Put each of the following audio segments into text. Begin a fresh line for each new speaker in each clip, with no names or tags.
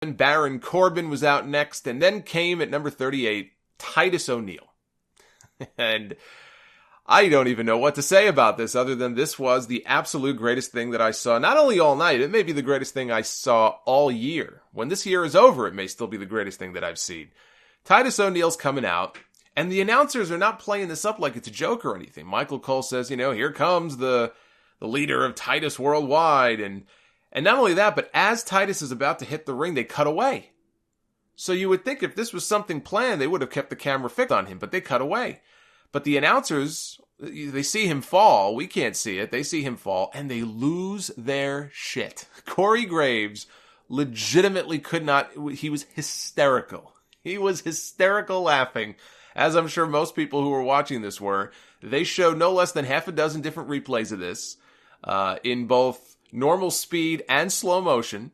Baron Corbin was out next, and then came at number 38, Titus O'Neil. And I don't even know what to say about this other than this was the absolute greatest thing that I saw, not only all night, it may be the greatest thing I saw all year. When this year is over, it may still be the greatest thing that I've seen. Titus O'Neil's coming out, and the announcers are not playing this up like it's a joke or anything. Michael Cole says, here comes the leader of Titus Worldwide, and not only that, but as Titus is about to hit the ring, they cut away. So you would think if this was something planned, they would have kept the camera fixed on him, but they cut away. But the announcers, they see him fall. We can't see it. They see him fall, and they lose their shit. Corey Graves legitimately could not. He was hysterical. He was hysterical laughing, as I'm sure most people who were watching this were. They showed no less than half a dozen different replays of this in both normal speed and slow motion.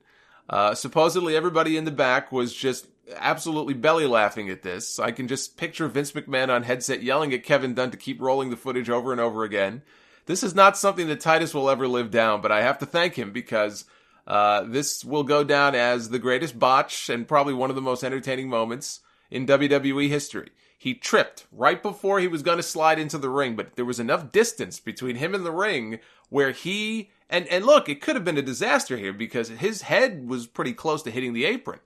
Supposedly everybody in the back was just absolutely belly laughing at this. I can just picture Vince McMahon on headset yelling at Kevin Dunn to keep rolling the footage over and over again. This is not something that Titus will ever live down, but I have to thank him because this will go down as the greatest botch and probably one of the most entertaining moments in WWE history. He tripped right before he was going to slide into the ring, but there was enough distance between him and the ring where he... And look, it could have been a disaster here because his head was pretty close to hitting the apron.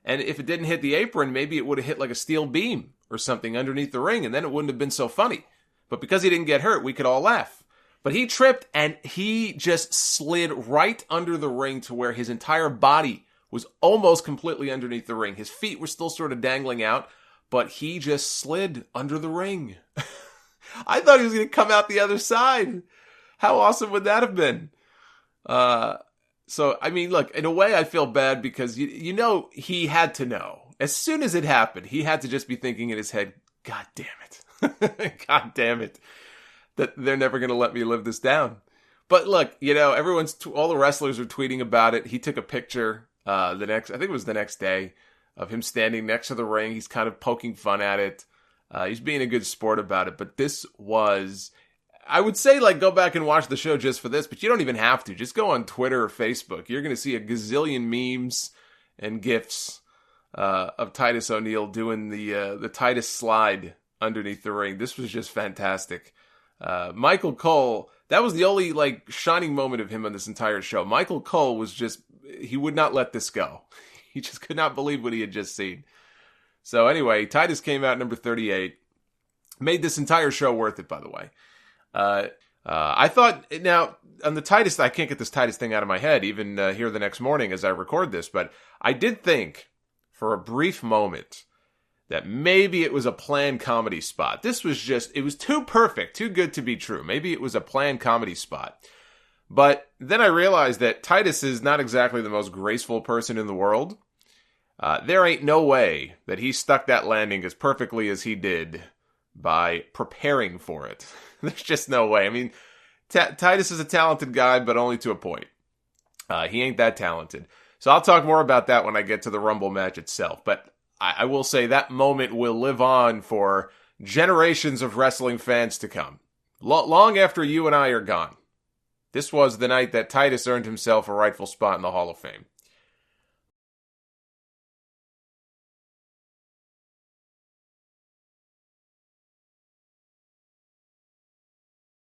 And if it didn't hit the apron, maybe it would have hit like a steel beam or something underneath the ring, and then it wouldn't have been so funny. But because he didn't get hurt, we could all laugh. But he tripped, and he just slid right under the ring to where his entire body was almost completely underneath the ring. His feet were still sort of dangling out, but he just slid under the ring. I thought he was going to come out the other side. How awesome would that have been? So, I mean, look, in a way I feel bad because, you know, he had to know. As soon as it happened, he had to just be thinking in his head, God damn it. God damn it. That they're never going to let me live this down. But look, you know, all the wrestlers are tweeting about it. He took a picture, I think it was the next day, of him standing next to the ring. He's kind of poking fun at it. He's being a good sport about it. But this was... I would say, go back and watch the show just for this, but you don't even have to. Just go on Twitter or Facebook. You're going to see a gazillion memes and GIFs of Titus O'Neil doing the Titus slide underneath the ring. This was just fantastic. Michael Cole, that was the only, shining moment of him on this entire show. Michael Cole was just, he would not let this go. He just could not believe what he had just seen. So anyway, Titus came out number 38. Made this entire show worth it, by the way. I thought, now, on the Titus, I can't get this Titus thing out of my head, even here the next morning as I record this, but I did think, for a brief moment, that maybe it was a planned comedy spot. This was just, it was too perfect, too good to be true. Maybe it was a planned comedy spot. But then I realized that Titus is not exactly the most graceful person in the world. There ain't no way that he stuck that landing as perfectly as he did by preparing for it. There's just no way. I mean, Titus is a talented guy, but only to a point. He ain't that talented. So I'll talk more about that when I get to the Rumble match itself. But I will say that moment will live on for generations of wrestling fans to come. Long after you and I are gone. This was the night that Titus earned himself a rightful spot in the Hall of Fame.